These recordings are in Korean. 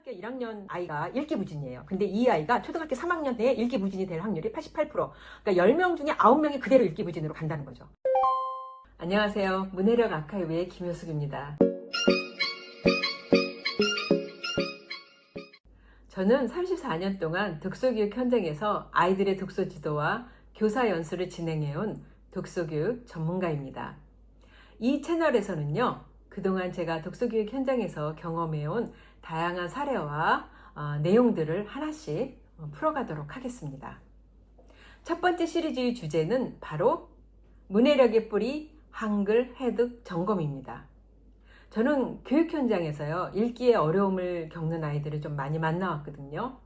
초등학교 1학년 아이가 일기부진이에요. 근데 이 아이가 초등학교 3학년 때 일기부진이 될 확률이 88%. 그러니까 10명 중에 9명이 그대로 일기부진으로 간다는 거죠. 안녕하세요. 문해력 아카이브의 김효숙입니다. 저는 34년 동안 독서교육 현장에서 아이들의 독서 지도와 교사 연수를 진행해온 독서교육 전문가입니다. 이 채널에서는요, 그동안 제가 독서교육 현장에서 경험해온 다양한 사례와 내용들을 하나씩 풀어가도록 하겠습니다. 첫 번째 시리즈의 주제는 바로 문해력의 뿌리 한글 해독 점검입니다. 저는 교육 현장에서요, 읽기에 어려움을 겪는 아이들을 좀 많이 만나왔거든요.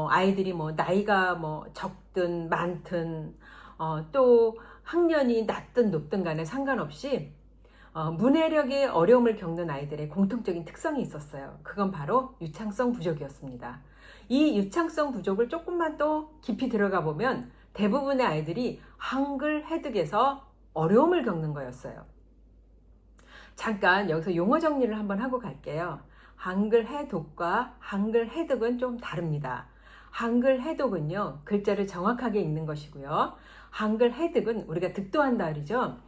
아이들이 나이가 적든 많든 또 학년이 낮든 높든 간에 상관없이 문해력에 어려움을 겪는 아이들의 공통적인 특성이 있었어요. 그건 바로 유창성 부족이었습니다. 이 유창성 부족을 조금만 또 깊이 들어가 보면 대부분의 아이들이 한글 해독에서 어려움을 겪는 거였어요. 잠깐 여기서 용어 정리를 한번 하고 갈게요. 한글 해독과 한글 해독은 좀 다릅니다. 한글 해독은요, 글자를 정확하게 읽는 것이고요. 한글 해독은 우리가 득도한다 그러죠.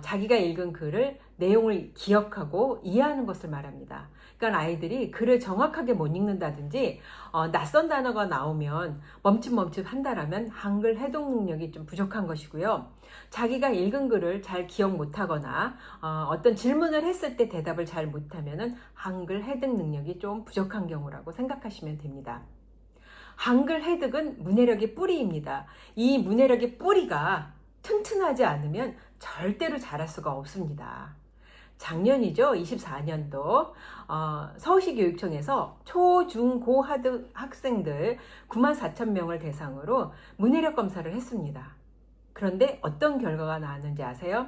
자기가 읽은 글을 내용을 기억하고 이해하는 것을 말합니다. 그러니까 아이들이 글을 정확하게 못 읽는다든지 낯선 단어가 나오면 멈칫멈칫 한다라면 한글 해독 능력이 좀 부족한 것이고요. 자기가 읽은 글을 잘 기억 못하거나 어떤 질문을 했을 때 대답을 잘 못하면 한글 해독 능력이 좀 부족한 경우라고 생각하시면 됩니다. 한글 해독은 문해력의 뿌리입니다. 이 문해력의 뿌리가 튼튼하지 않으면 절대로 자랄 수가 없습니다. 작년이죠. 24년도 서울시 교육청에서 초, 중, 고 학생들 94,000명을 대상으로 문해력 검사를 했습니다. 그런데 어떤 결과가 나왔는지 아세요?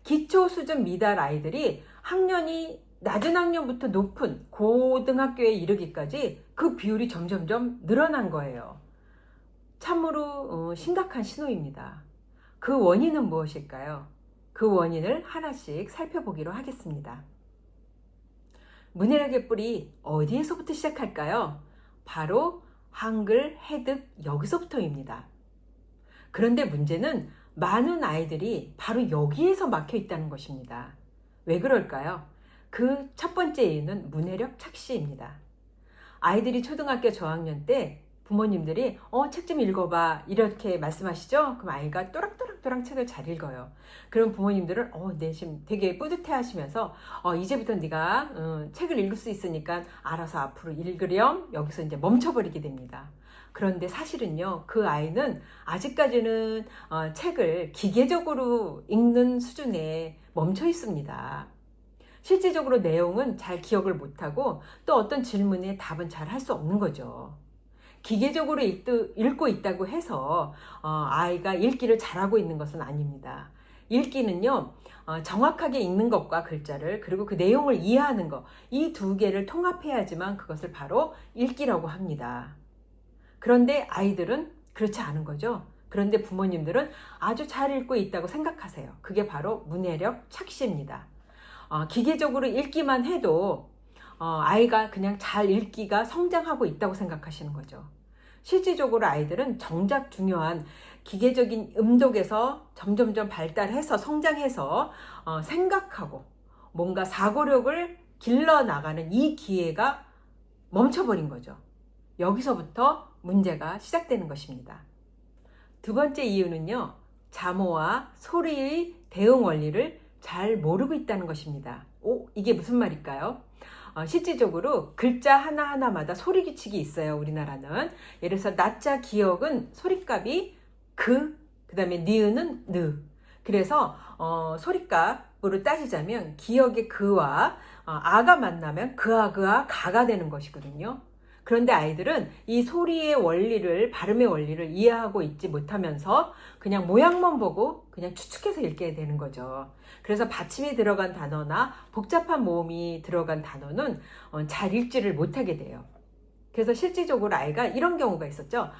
기초 수준 미달 아이들이 학년이 낮은 학년부터 높은 고등학교에 이르기까지 그 비율이 점점점 늘어난 거예요. 참으로 심각한 신호입니다. 그 원인은 무엇일까요? 그 원인을 하나씩 살펴보기로 하겠습니다. 문해력의 뿌리 어디에서부터 시작할까요? 바로 한글 해독 여기서부터입니다. 그런데 문제는 많은 아이들이 바로 여기에서 막혀 있다는 것입니다. 왜 그럴까요? 그 첫 번째 이유는 문해력 착시입니다. 아이들이 초등학교 저학년 때 부모님들이 책 좀 읽어봐 이렇게 말씀하시죠? 그럼 아이가 또락또락 책을 잘 읽어요. 그럼 부모님들은 네, 지금 되게 뿌듯해 하시면서 이제부터 네가 책을 읽을 수 있으니까 알아서 앞으로 읽으렴. 여기서 이제 멈춰버리게 됩니다. 그런데 사실은요, 그 아이는 아직까지는 책을 기계적으로 읽는 수준에 멈춰 있습니다. 실제적으로 내용은 잘 기억을 못하고 또 어떤 질문에 답은 잘 할 수 없는 거죠. 기계적으로 읽고 있다고 해서 아이가 읽기를 잘하고 있는 것은 아닙니다. 읽기는요, 정확하게 읽는 것과 글자를 그리고 그 내용을 이해하는 것, 이 두 개를 통합해야지만 그것을 바로 읽기라고 합니다. 그런데 아이들은 그렇지 않은 거죠. 그런데 부모님들은 아주 잘 읽고 있다고 생각하세요. 그게 바로 문해력 착시입니다. 기계적으로 읽기만 해도 아이가 그냥 잘 읽기가 성장하고 있다고 생각하시는 거죠. 실질적으로 아이들은 정작 중요한 기계적인 음독에서 점점점 발달해서 성장해서 생각하고 뭔가 사고력을 길러나가는 이 기회가 멈춰버린 거죠. 여기서부터 문제가 시작되는 것입니다. 두 번째 이유는요, 자모와 소리의 대응 원리를 잘 모르고 있다는 것입니다. 이게 무슨 말일까요? 실질적으로 글자 하나하나마다 소리 규칙이 있어요. 우리나라는. 예를 들어서 나자 기억은 소리값이 그 다음에 니은은 느. 그래서 소리값으로 따지자면 기억의 그와 아가 만나면 그아 가가 되는 것이거든요. 그런데 아이들은 이 소리의 원리를, 발음의 원리를 이해하고 있지 못하면서 그냥 모양만 보고 그냥 추측해서 읽게 되는 거죠. 그래서 받침이 들어간 단어나 복잡한 모음이 들어간 단어는 잘 읽지를 못하게 돼요. 그래서 실질적으로 아이가 이런 경우가 있었죠.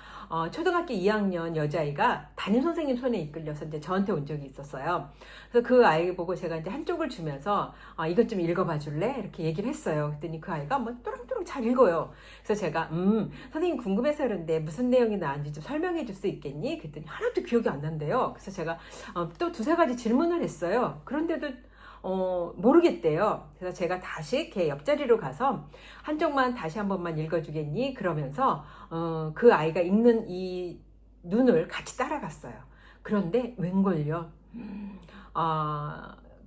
초등학교 2학년 여자아이가 담임 선생님 손에 이끌려서 이제 저한테 온 적이 있었어요. 그래서 그 아이 보고 제가 이제 한쪽을 주면서 이것 좀 읽어봐 줄래? 이렇게 얘기를 했어요. 그랬더니 그 아이가 뭐 또롱또롱 잘 읽어요. 그래서 제가 선생님 궁금해서 그런데 무슨 내용이 나왔는지 좀 설명해 줄 수 있겠니? 그랬더니 하나도 기억이 안 난대요. 그래서 제가 또 두세 가지 질문을 했어요. 그런데도 모르겠대요. 그래서 제가 다시 걔 옆자리로 가서 한쪽만 다시 한 번만 읽어주겠니? 그러면서 그 아이가 읽는 이 눈을 같이 따라갔어요. 그런데 웬걸요?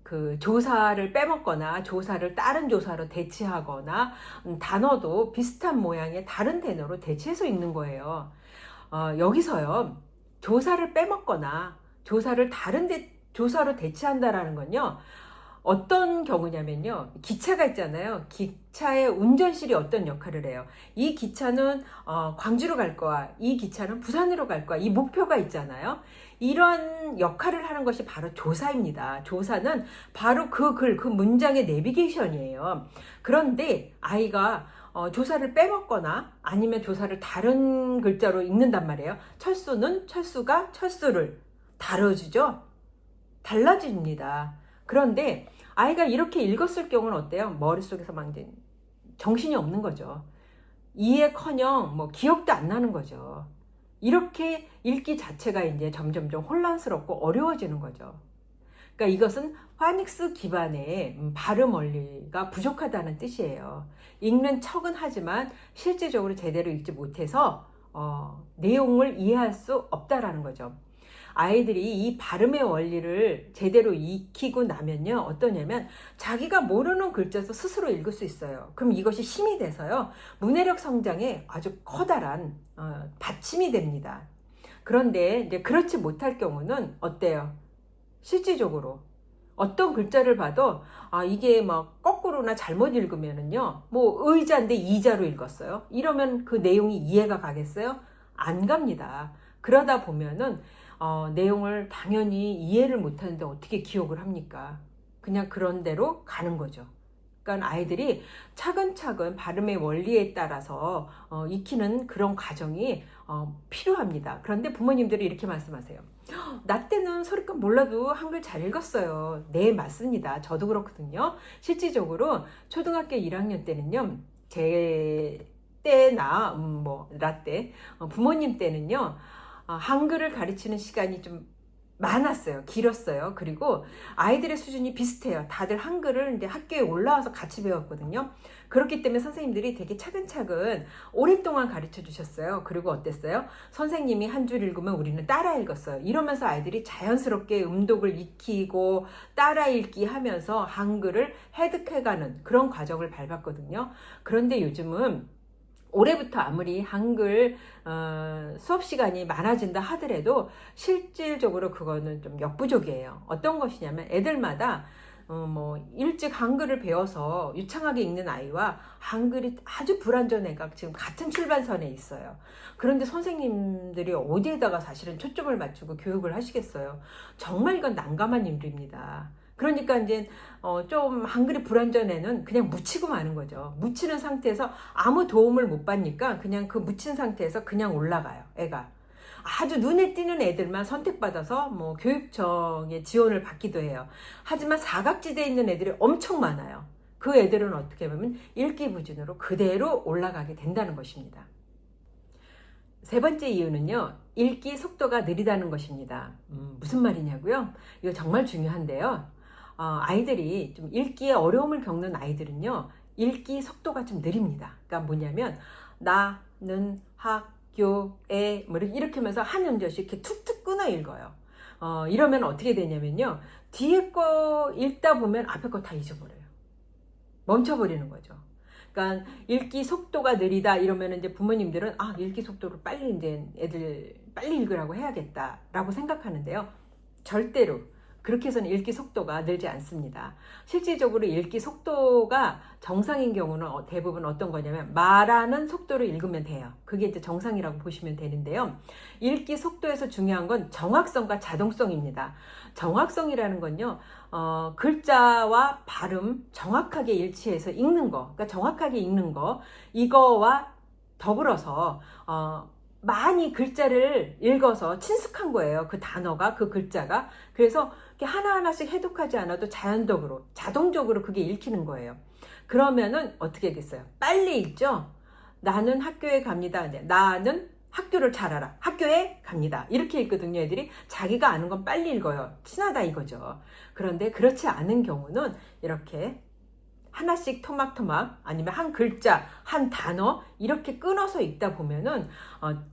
그 조사를 빼먹거나 조사를 다른 조사로 대체하거나 단어도 비슷한 모양의 다른 단어로 대체해서 읽는 거예요. 여기서요, 조사를 빼먹거나 조사를 다른 조사로 대체한다라는 건요, 어떤 경우냐면요, 기차가 있잖아요. 기차의 운전실이 어떤 역할을 해요. 이 기차는 광주로 갈 거야, 이 기차는 부산으로 갈 거야, 이 목표가 있잖아요. 이런 역할을 하는 것이 바로 조사입니다. 조사는 바로 그 글, 그 문장의 내비게이션이에요. 그런데 아이가 조사를 빼먹거나 아니면 조사를 다른 글자로 읽는단 말이에요. 철수는 철수가 철수를 다뤄주죠. 달라집니다. 그런데 아이가 이렇게 읽었을 경우는 어때요? 머릿속에서 막 이제 정신이 없는 거죠. 이해커녕 뭐 기억도 안 나는 거죠. 이렇게 읽기 자체가 이제 점점점 혼란스럽고 어려워지는 거죠. 그러니까 이것은 파닉스 기반의 발음 원리가 부족하다는 뜻이에요. 읽는 척은 하지만 실질적으로 제대로 읽지 못해서 내용을 이해할 수 없다라는 거죠. 아이들이 이 발음의 원리를 제대로 익히고 나면요, 어떠냐면 자기가 모르는 글자도 스스로 읽을 수 있어요. 그럼 이것이 힘이 돼서요, 문해력 성장에 아주 커다란 받침이 됩니다. 그런데 이제 그렇지 못할 경우는 어때요? 실질적으로 어떤 글자를 봐도 이게 막 거꾸로나 잘못 읽으면은요, 뭐 의자인데 이자로 읽었어요. 이러면 그 내용이 이해가 가겠어요? 안 갑니다. 그러다 보면은 내용을 당연히 이해를 못하는데 어떻게 기억을 합니까? 그냥 그런 대로 가는 거죠. 그러니까 아이들이 차근차근 발음의 원리에 따라서 익히는 그런 과정이 필요합니다. 그런데 부모님들이 이렇게 말씀하세요. 나 때는 소리값 몰라도 한글 잘 읽었어요. 네, 맞습니다. 저도 그렇거든요. 실질적으로 초등학교 1학년 때는요, 제 때나 라떼 부모님 때는요, 한글을 가르치는 시간이 좀 많았어요. 길었어요. 그리고 아이들의 수준이 비슷해요. 다들 한글을 이제 학교에 올라와서 같이 배웠거든요. 그렇기 때문에 선생님들이 되게 차근차근 오랫동안 가르쳐 주셨어요. 그리고 어땠어요? 선생님이 한 줄 읽으면 우리는 따라 읽었어요. 이러면서 아이들이 자연스럽게 음독을 익히고 따라 읽기 하면서 한글을 획득해가는 그런 과정을 밟았거든요. 그런데 요즘은 올해부터 아무리 한글 수업 시간이 많아진다 하더라도 실질적으로 그거는 좀 역부족이에요. 어떤 것이냐면 애들마다 일찍 한글을 배워서 유창하게 읽는 아이와 한글이 아주 불완전 애가 지금 같은 출발선에 있어요. 그런데 선생님들이 어디에다가 사실은 초점을 맞추고 교육을 하시겠어요. 정말 이건 난감한 일입니다. 그러니까 이제 좀 한글이 불완전 애는 그냥 묻히고 마는 거죠. 묻히는 상태에서 아무 도움을 못 받으니까 그냥 그 묻힌 상태에서 그냥 올라가요, 애가. 아주 눈에 띄는 애들만 선택받아서 뭐 교육청의 지원을 받기도 해요. 하지만 사각지대에 있는 애들이 엄청 많아요. 그 애들은 어떻게 보면 읽기 부진으로 그대로 올라가게 된다는 것입니다. 세 번째 이유는요, 읽기 속도가 느리다는 것입니다. 무슨 말이냐고요? 이거 정말 중요한데요. 아이들이 좀 읽기에 어려움을 겪는 아이들은요, 읽기 속도가 좀 느립니다. 그러니까 뭐냐면 나는 학교에 뭐 이렇게 하면서 한 음절씩 이렇게 툭툭 끊어 읽어요. 이러면 어떻게 되냐면요, 뒤에 거 읽다 보면 앞에 거 다 잊어버려요. 멈춰버리는 거죠. 그러니까 읽기 속도가 느리다 이러면 이제 부모님들은 읽기 속도를 빨리 이제 애들 빨리 읽으라고 해야겠다라고 생각하는데요. 절대로 그렇게 해서는 읽기 속도가 늘지 않습니다. 실질적으로 읽기 속도가 정상인 경우는 대부분 어떤 거냐면 말하는 속도로 읽으면 돼요. 그게 이제 정상이라고 보시면 되는데요. 읽기 속도에서 중요한 건 정확성과 자동성입니다. 정확성이라는 건요, 글자와 발음 정확하게 일치해서 읽는 거, 그러니까 정확하게 읽는 거, 이거와 더불어서 많이 글자를 읽어서 친숙한 거예요. 그 단어가, 그 글자가. 그래서 이렇게 하나하나씩 해독하지 않아도 자연적으로, 자동적으로 그게 읽히는 거예요. 그러면은 어떻게 하겠어요? 빨리 읽죠? 나는 학교에 갑니다. 나는 학교를 잘 알아. 학교에 갑니다. 이렇게 읽거든요, 애들이. 자기가 아는 건 빨리 읽어요. 친하다 이거죠. 그런데 그렇지 않은 경우는 이렇게 하나씩 토막토막 아니면 한 글자, 한 단어 이렇게 끊어서 읽다 보면은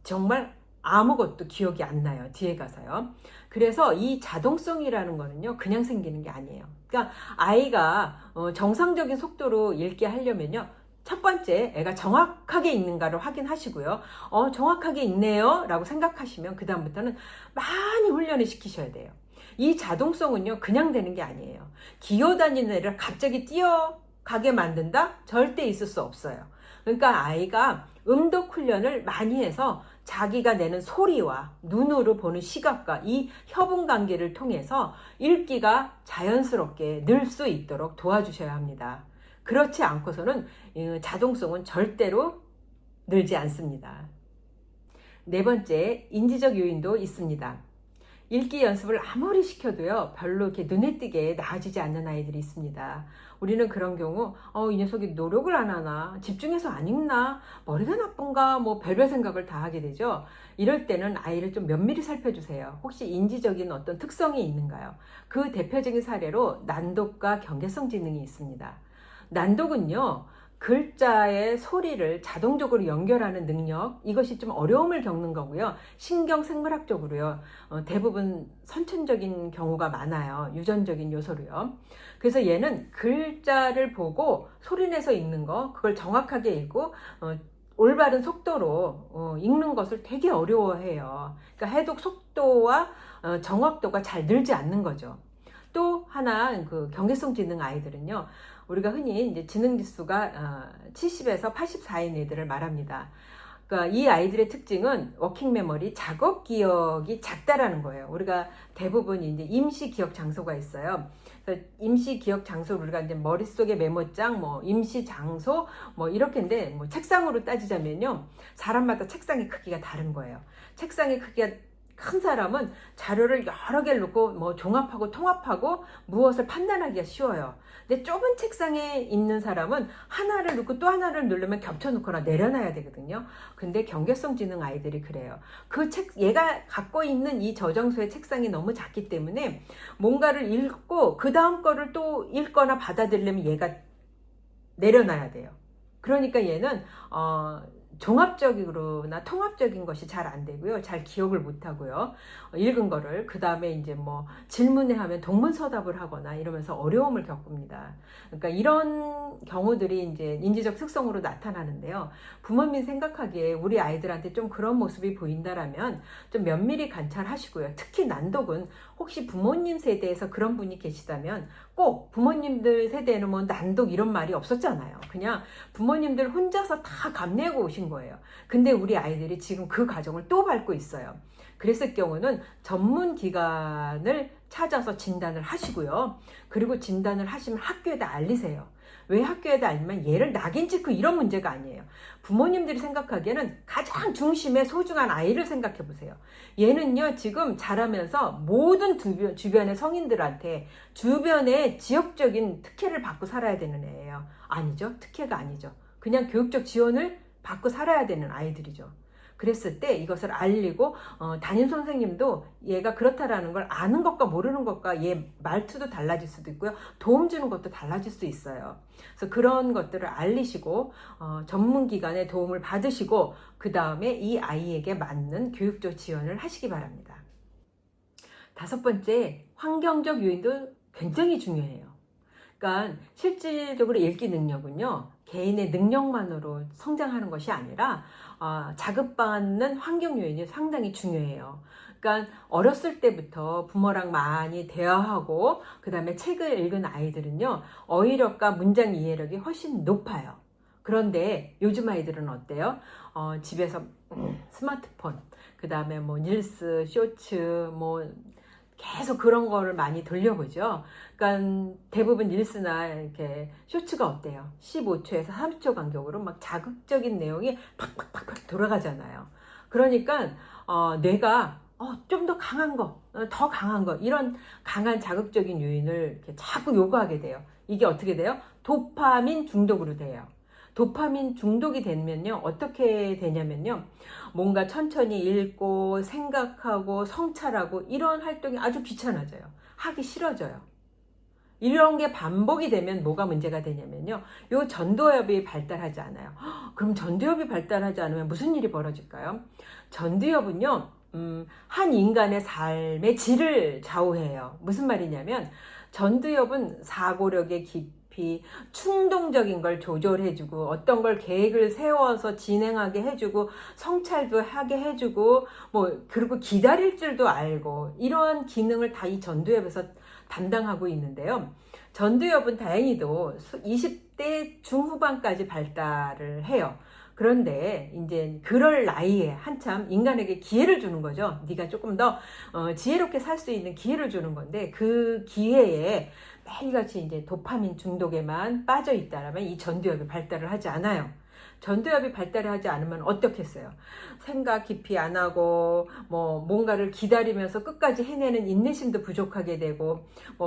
정말 아무것도 기억이 안 나요. 뒤에 가서요. 그래서 이 자동성이라는 거는요, 그냥 생기는 게 아니에요. 그러니까 아이가 정상적인 속도로 읽게 하려면요, 첫 번째, 애가 정확하게 읽는가를 확인하시고요. 정확하게 읽네요 라고 생각하시면 그 다음부터는 많이 훈련을 시키셔야 돼요. 이 자동성은요, 그냥 되는 게 아니에요. 기어다니는 애를 갑자기 뛰어가게 만든다? 절대 있을 수 없어요. 그러니까 아이가 음독 훈련을 많이 해서 자기가 내는 소리와 눈으로 보는 시각과 이 협음 관계를 통해서 읽기가 자연스럽게 늘 수 있도록 도와주셔야 합니다. 그렇지 않고서는 자동성은 절대로 늘지 않습니다. 네 번째, 인지적 요인도 있습니다. 읽기 연습을 아무리 시켜도요, 별로 이렇게 눈에 띄게 나아지지 않는 아이들이 있습니다. 우리는 그런 경우, 이 녀석이 노력을 안 하나, 집중해서 안 읽나, 머리가 나쁜가, 뭐 별별 생각을 다 하게 되죠. 이럴 때는 아이를 좀 면밀히 살펴주세요. 혹시 인지적인 어떤 특성이 있는가요? 그 대표적인 사례로 난독과 경계성 지능이 있습니다. 난독은요, 글자의 소리를 자동적으로 연결하는 능력, 이것이 좀 어려움을 겪는 거고요. 신경생물학적으로요, 대부분 선천적인 경우가 많아요. 유전적인 요소로요. 그래서 얘는 글자를 보고 소리내서 읽는 거, 그걸 정확하게 읽고 올바른 속도로 읽는 것을 되게 어려워해요. 그러니까 해독 속도와 정확도가 잘 늘지 않는 거죠. 또 하나, 그 경계성 지능 아이들은요, 우리가 흔히 이제 지능 지수가 70에서 84인 애들을 말합니다. 그러니까 이 아이들의 특징은 워킹 메모리, 작업 기억이 작다라는 거예요. 우리가 대부분 이제 임시 기억 장소가 있어요. 그래서 임시 기억 장소, 우리가 이제 머릿속에 메모장, 뭐 임시 장소, 뭐 이렇게인데, 뭐 책상으로 따지자면요, 사람마다 책상의 크기가 다른 거예요. 책상의 크기가 큰 사람은 자료를 여러 개를 놓고 뭐 종합하고 통합하고 무엇을 판단하기가 쉬워요. 근데 좁은 책상에 있는 사람은 하나를 놓고 또 하나를 누르면 겹쳐놓거나 내려놔야 되거든요. 근데 경계성 지능 아이들이 그래요. 얘가 갖고 있는 이 저장소의 책상이 너무 작기 때문에 뭔가를 읽고 그 다음 거를 또 읽거나 받아들이려면 얘가 내려놔야 돼요. 그러니까 얘는 종합적으로나 통합적인 것이 잘 안 되고요. 잘 기억을 못 하고요. 읽은 거를 그 다음에 이제 뭐 질문에 하면 동문서답을 하거나 이러면서 어려움을 겪습니다. 그러니까 이런 경우들이 이제 인지적 특성으로 나타나는데요. 부모님 생각하기에 우리 아이들한테 좀 그런 모습이 보인다라면 좀 면밀히 관찰하시고요. 특히 난독은 혹시 부모님 세대에서 그런 분이 계시다면 꼭 부모님들 세대에는 뭐 난독 이런 말이 없었잖아요. 그냥 부모님들 혼자서 다 감내고 오신 거예요. 근데 우리 아이들이 지금 그 과정을 또 밟고 있어요. 그랬을 경우는 전문 기관을 찾아서 진단을 하시고요. 그리고 진단을 하시면 학교에다 알리세요. 왜 학교에다 알리면 얘를 낙인 찍고 이런 문제가 아니에요. 부모님들이 생각하기에는 가장 중심에 소중한 아이를 생각해 보세요. 얘는요, 지금 자라면서 모든 주변의 성인들한테 주변의 지역적인 특혜를 받고 살아야 되는 애예요. 아니죠. 특혜가 아니죠. 그냥 교육적 지원을 받고 살아야 되는 아이들이죠. 그랬을 때 이것을 알리고 담임 선생님도 얘가 그렇다라는 걸 아는 것과 모르는 것과 얘 말투도 달라질 수도 있고요. 도움 주는 것도 달라질 수 있어요. 그래서 그런 것들을 알리시고 전문기관의 도움을 받으시고 그 다음에 이 아이에게 맞는 교육적 지원을 하시기 바랍니다. 다섯 번째, 환경적 요인도 굉장히 중요해요. 그러니까 실질적으로 읽기 능력은요, 개인의 능력만으로 성장하는 것이 아니라 자극받는 환경 요인이 상당히 중요해요. 그러니까 어렸을 때부터 부모랑 많이 대화하고 그 다음에 책을 읽은 아이들은요, 어휘력과 문장 이해력이 훨씬 높아요. 그런데 요즘 아이들은 어때요? 집에서 스마트폰, 그 다음에 뭐 릴스, 쇼츠, 뭐 계속 그런 거를 많이 돌려보죠. 그러니까 대부분 릴스나 이렇게 쇼츠가 어때요? 15초에서 30초 간격으로 막 자극적인 내용이 팍팍팍팍 돌아가잖아요. 그러니까 뇌가 좀 더 강한 거, 더 강한 거, 이런 강한 자극적인 요인을 이렇게 자꾸 요구하게 돼요. 이게 어떻게 돼요? 도파민 중독으로 돼요. 도파민 중독이 되면요, 어떻게 되냐면요, 뭔가 천천히 읽고 생각하고 성찰하고 이런 활동이 아주 귀찮아져요. 하기 싫어져요. 이런 게 반복이 되면 뭐가 문제가 되냐면요, 요 전두엽이 발달하지 않아요. 그럼 전두엽이 발달하지 않으면 무슨 일이 벌어질까요? 전두엽은요, 한 인간의 삶의 질을 좌우해요. 무슨 말이냐면, 전두엽은 사고력의 깊이, 충동적인 걸 조절해주고, 어떤 걸 계획을 세워서 진행하게 해주고, 성찰도 하게 해주고, 그리고 기다릴 줄도 알고, 이러한 기능을 다 이 전두엽에서 담당하고 있는데요. 전두엽은 다행히도 20대 중후반까지 발달을 해요. 그런데 이제 그럴 나이에 한참 인간에게 기회를 주는 거죠. 네가 조금 더 지혜롭게 살 수 있는 기회를 주는 건데, 그 기회에 매일같이 이제 도파민 중독에만 빠져 있다라면 이 전두엽이 발달을 하지 않아요. 전두엽이 발달을 하지 않으면 어떻겠어요? 생각 깊이 안 하고 뭔가를 기다리면서 끝까지 해내는 인내심도 부족하게 되고,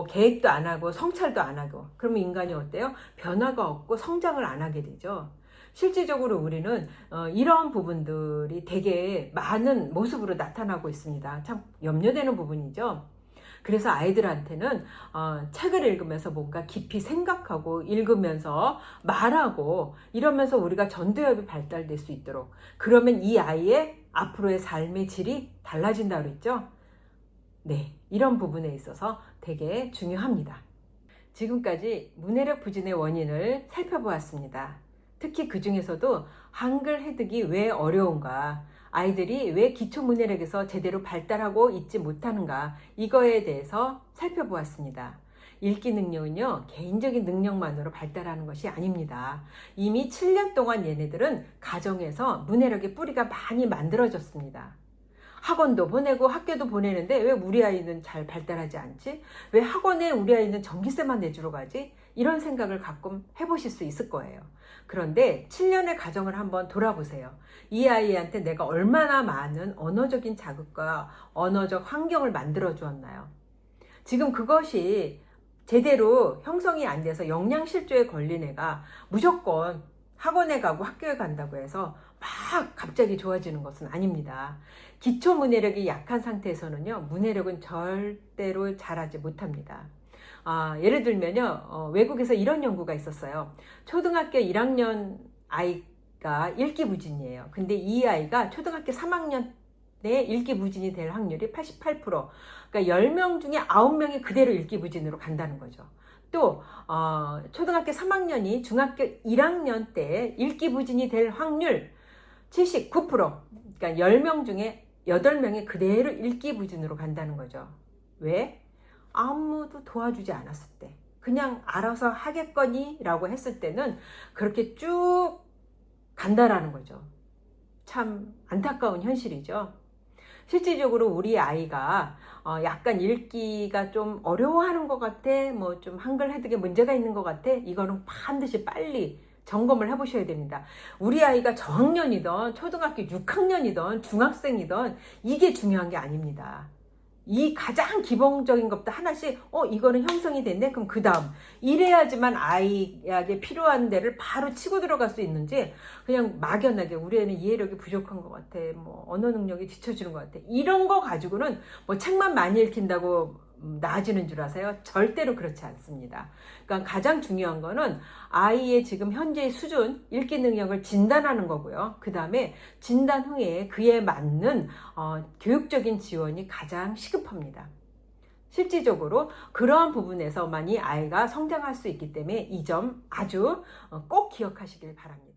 계획도 안 하고 성찰도 안 하고, 그러면 인간이 어때요? 변화가 없고 성장을 안 하게 되죠. 실질적으로 우리는 이런 부분들이 되게 많은 모습으로 나타나고 있습니다. 참 염려되는 부분이죠. 그래서 아이들한테는 책을 읽으면서 뭔가 깊이 생각하고, 읽으면서 말하고, 이러면서 우리가 전두엽이 발달될 수 있도록, 그러면 이 아이의 앞으로의 삶의 질이 달라진다고 그랬죠. 네, 이런 부분에 있어서 되게 중요합니다. 지금까지 문해력 부진의 원인을 살펴보았습니다. 특히 그 중에서도 한글 해득이 왜 어려운가, 아이들이 왜 기초 문해력에서 제대로 발달하고 있지 못하는가, 이거에 대해서 살펴보았습니다. 읽기 능력은요, 개인적인 능력만으로 발달하는 것이 아닙니다. 이미 7년 동안 얘네들은 가정에서 문해력의 뿌리가 많이 만들어졌습니다. 학원도 보내고 학교도 보내는데 왜 우리 아이는 잘 발달하지 않지? 왜 학원에 우리 아이는 전기세만 내주러 가지? 이런 생각을 가끔 해보실 수 있을 거예요. 그런데 7년의 가정을 한번 돌아보세요. 이 아이한테 내가 얼마나 많은 언어적인 자극과 언어적 환경을 만들어 주었나요? 지금 그것이 제대로 형성이 안 돼서 영양실조에 걸린 애가 무조건 학원에 가고 학교에 간다고 해서 막 갑자기 좋아지는 것은 아닙니다. 기초 문해력이 약한 상태에서는요, 문해력은 절대로 자라지 못합니다. 예를 들면요, 외국에서 이런 연구가 있었어요. 초등학교 1학년 아이가 읽기 부진이에요. 근데 이 아이가 초등학교 3학년 때 읽기 부진이 될 확률이 88%. 그러니까 10명 중에 9명이 그대로 읽기 부진으로 간다는 거죠. 또 초등학교 3학년이 중학교 1학년 때 읽기 부진이 될 확률 79%. 그러니까 10명 중에 8명이 그대로 읽기 부진으로 간다는 거죠. 왜? 아무도 도와주지 않았을 때, 그냥 알아서 하겠거니 라고 했을 때는 그렇게 쭉 간다라는 거죠. 참 안타까운 현실이죠. 실질적으로 우리 아이가 약간 읽기가 좀 어려워하는 것 같아, 좀 한글 해득에 문제가 있는 것 같아, 이거는 반드시 빨리 점검을 해보셔야 됩니다. 우리 아이가 저학년이든 초등학교 6학년이든 중학생이든 이게 중요한 게 아닙니다. 이 가장 기본적인 것부터 하나씩 이거는 형성이 됐네, 그럼 그 다음 이래야지만 아이에게 필요한 데를 바로 치고 들어갈 수 있는지, 그냥 막연하게 우리 애는 이해력이 부족한 것 같아, 언어 능력이 뒤처지는 것 같아, 이런 거 가지고는 책만 많이 읽힌다고 나아지는 줄 아세요? 절대로 그렇지 않습니다. 그러니까 가장 중요한 거는 아이의 지금 현재의 수준, 읽기 능력을 진단하는 거고요. 그 다음에 진단 후에 그에 맞는 교육적인 지원이 가장 시급합니다. 실질적으로 그러한 부분에서만이 아이가 성장할 수 있기 때문에 이 점 아주 꼭 기억하시길 바랍니다.